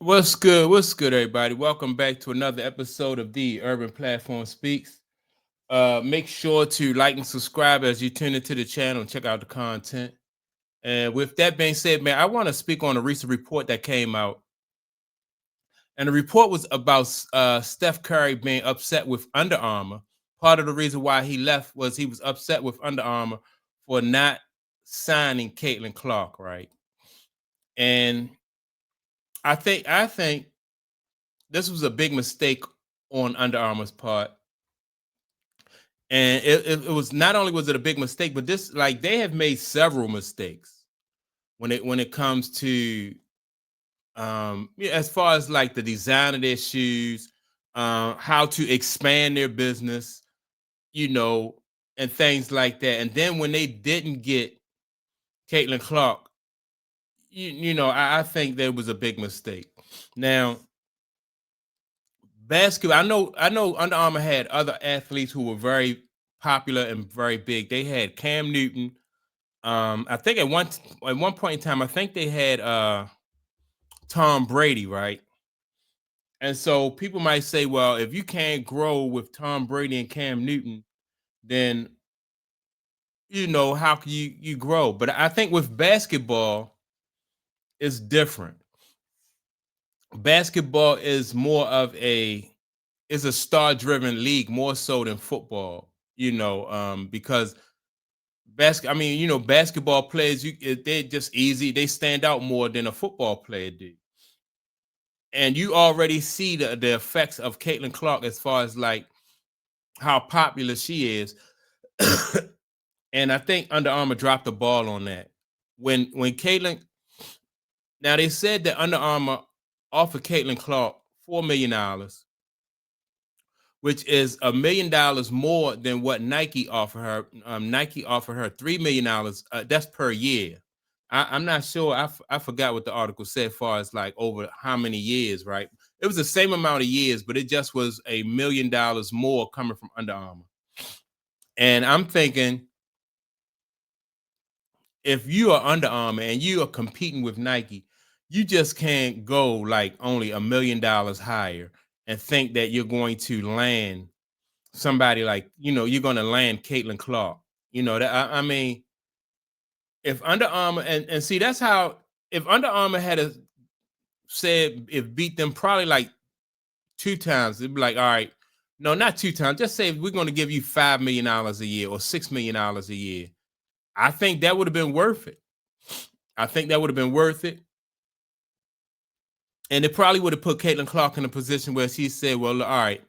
What's good? What's good, everybody? Welcome back to another episode of the Urban Platform Speaks. Make sure to like and subscribe as you tune into the channel and check out the content. And with that being said, man, I want to speak on a recent report that came out. And the report was about Steph Curry being upset with Under Armour. Part of the reason why he left was he was upset with Under Armour for not signing Caitlin Clark, right? And I think this was a big mistake on Under Armour's part. And it was not only was it a big mistake, but this like they have made several mistakes when it comes to yeah, as far as like the design of their shoes, how to expand their business, you know, and things like that. And then when they didn't get Caitlin Clark, I think there was a big mistake. Now, basketball, I know Under Armour had other athletes who were very popular and very big. They had Cam Newton. I think at one point in time, I think they had Tom Brady, right? And so people might say, well, if you can't grow with Tom Brady and Cam Newton, then how can you grow? But I think with basketball, it's different. Basketball is more of a star driven league more so than football, because basketball players, they're just easy. They stand out more than a football player do. And you already see the effects of Caitlin Clark as far as like how popular she is. And I think Under Armour dropped the ball on that. When Caitlin, now they said that Under Armour offered Caitlin Clark $4 million, which is $1 million more than what Nike offered her. Nike offered her $3 million. That's per year. I'm not sure. I forgot what the article said, as far as like over how many years, right? It was the same amount of years, but it just was $1 million more coming from Under Armour. And I'm thinking, if you are Under Armour and you are competing with Nike, you just can't go like only $1 million higher and think that you're going to land somebody like, you're going to land Caitlin Clark. I mean, if Under Armour and see, that's how, if Under Armour had said, if beat them probably like two times, it'd be like, all right, no, not two times. Just say we're going to give you $5 million a year or $6 million a year. I think that would have been worth it. I think that would have been worth it. And it probably would have put Caitlin Clark in a position where she said, well, all right,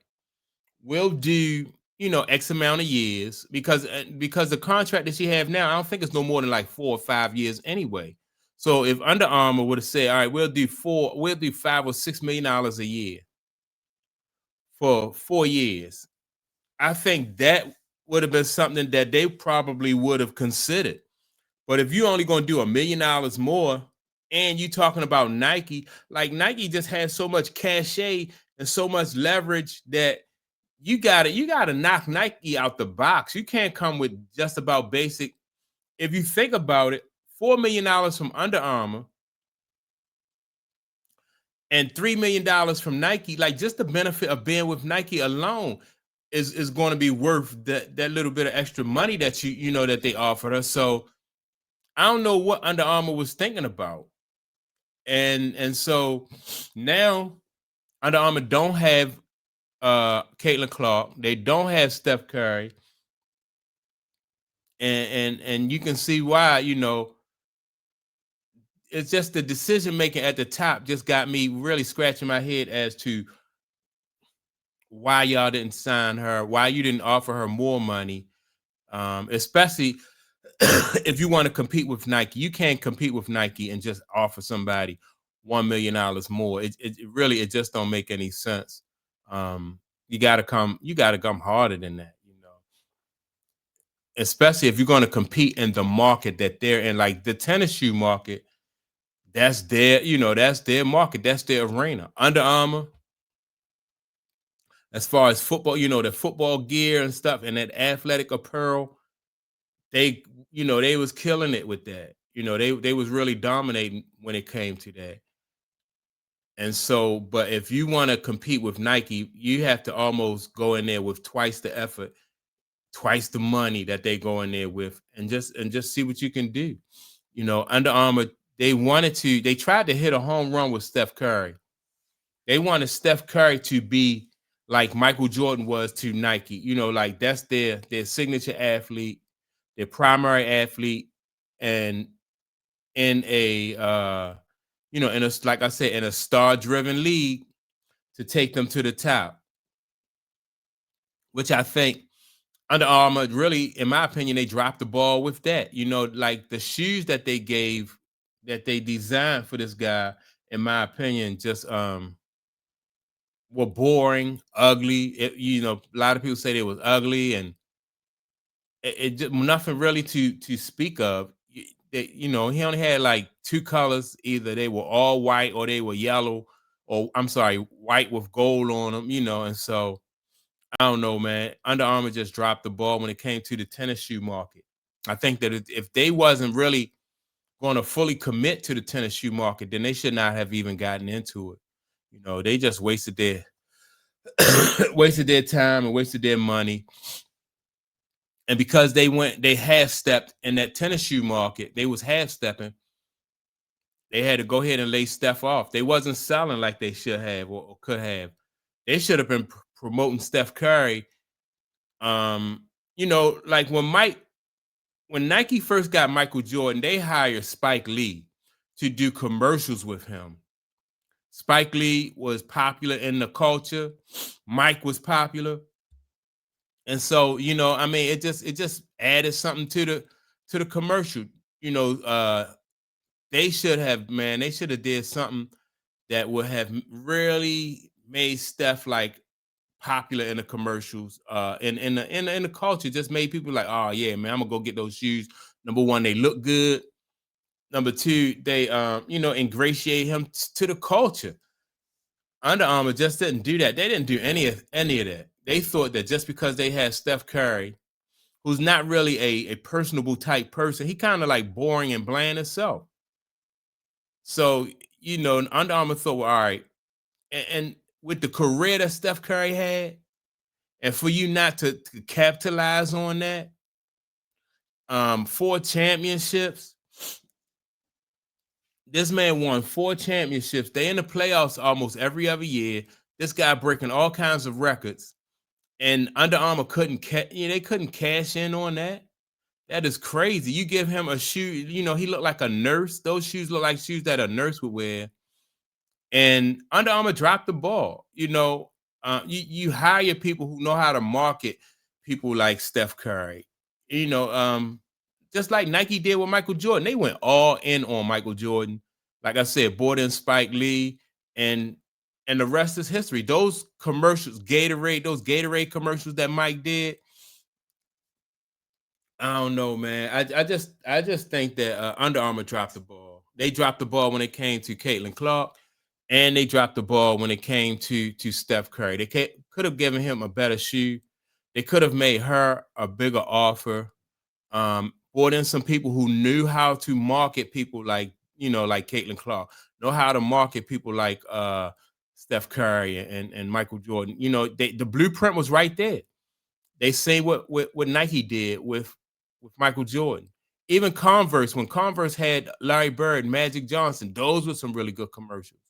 we'll do, X amount of years, because the contract that she have now, I don't think it's no more than like 4 or 5 years anyway. So if Under Armour would have said, all right, we'll do $5 or $6 million a year for 4 years, I think that would have been something that they probably would have considered. But if you're only going to do $1 million more, and you talking about Nike, like Nike just has so much cachet and so much leverage that you gotta knock Nike out the box. You can't come with just about basic. If you think about it, $4 million from Under Armour and $3 million from Nike, like just the benefit of being with Nike alone is going to be worth that little bit of extra money that that they offered us. So I don't know what Under Armour was thinking about. And so now Under Armour don't have Caitlin Clark. They don't have Steph Curry. And you can see why, it's just the decision making at the top just got me really scratching my head as to why y'all didn't sign her, why you didn't offer her more money. Especially if you want to compete with Nike. You can't compete with Nike and just offer somebody $1 million more. It just don't make any sense. You gotta come harder than that, especially if you're going to compete in the market that they're in, like the tennis shoe market. That's their market, that's their arena. Under Armour, as far as football, the football gear and stuff and that athletic apparel, they they was killing it with that. They was really dominating when it came to that. And so, but if you want to compete with Nike, you have to almost go in there with twice the effort, twice the money that they go in there with, and just see what you can do. Under Armour, they tried to hit a home run with Steph Curry. They wanted Steph Curry to be like Michael Jordan was to Nike. Like that's their signature athlete, their primary athlete, and in a in a like I said, in a star-driven league to take them to the top, which I think Under Armour really, in my opinion, they dropped the ball with that. Like the shoes that they gave, that they designed for this guy, in my opinion, just were boring, ugly. A lot of people say they was ugly, and it just nothing really to speak of. He only had like two colors. Either they were all white or they were yellow, or I'm sorry, white with gold on them. And so I don't know, man. Under Armour just dropped the ball when it came to the tennis shoe market. I think that if they wasn't really going to fully commit to the tennis shoe market, then they should not have even gotten into it. They just wasted their wasted their time and wasted their money. And because they half stepped in that tennis shoe market, they was half stepping. They had to go ahead and lay Steph off. They wasn't selling like they should have or could have. They should have been promoting Steph Curry. Like when Nike first got Michael Jordan, they hired Spike Lee to do commercials with him. Spike Lee was popular in the culture. Mike was popular. And so, I mean, it just added something to the commercial. They should have, man, they should have did something that would have really made Steph like popular in the commercials, in the culture, just made people like, oh yeah, man, I'm gonna go get those shoes. Number one, they look good. Number two, they ingratiate him to the culture. Under Armour just didn't do that. They didn't do any of that. They thought that just because they had Steph Curry, who's not really a personable type person, he kind of like boring and bland himself. So, Under Armour thought, well, all right, and with the career that Steph Curry had, and for you not to capitalize on that, 4 championships. This man won 4 championships. They in the playoffs almost every other year. This guy breaking all kinds of records, and Under Armour they couldn't cash in on that. That is crazy. You give him a shoe, he looked like a nurse. Those shoes look like shoes that a nurse would wear. And Under Armour dropped the ball. You hire people who know how to market people like Steph Curry. Just like Nike did with Michael Jordan. They went all in on Michael Jordan. Like I said, brought in Spike Lee, and the rest is history. Those commercials, those Gatorade commercials that Mike did, I don't know, man. I just think that Under Armour dropped the ball. They dropped the ball when it came to Caitlin Clark, and they dropped the ball when it came to Steph Curry. They could have given him a better shoe. They could have made her a bigger offer. Brought in some people who knew how to market people like Caitlin Clark, know how to market people like Steph Curry and Michael Jordan. The blueprint was right there. They say what Nike did with Michael Jordan. Even Converse, when Converse had Larry Bird, Magic Johnson, those were some really good commercials.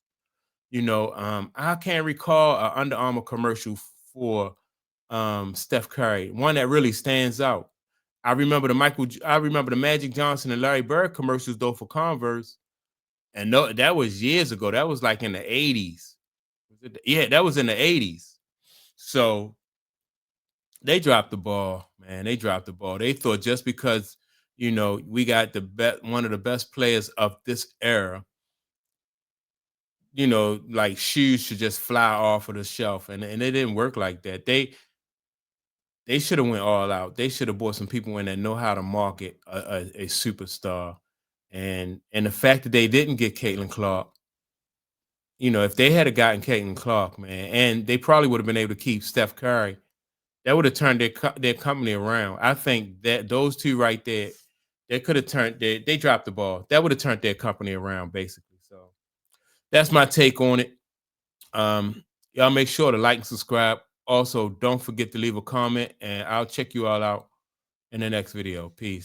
I can't recall an Under Armour commercial for Steph Curry, one that really stands out. I remember the Magic Johnson and Larry Bird commercials though for Converse, and no, that was years ago. That was like in the 80s. Yeah, that was in the 80s. So they dropped the ball, man. They dropped the ball. They thought just because we got one of the best players of this era, like shoes should just fly off of the shelf, and it didn't work like that. They should have went all out. They should have brought some people in that know how to market a superstar, and the fact that they didn't get Caitlin Clark, if they had gotten Caitlin Clark, man, and they probably would have been able to keep Steph Curry, that would have turned their company around. I think that those two right there, they could have they dropped the ball. That would have turned their company around, basically. So that's my take on it. Y'all make sure to like and subscribe. Also, don't forget to leave a comment, and I'll check you all out in the next video. Peace.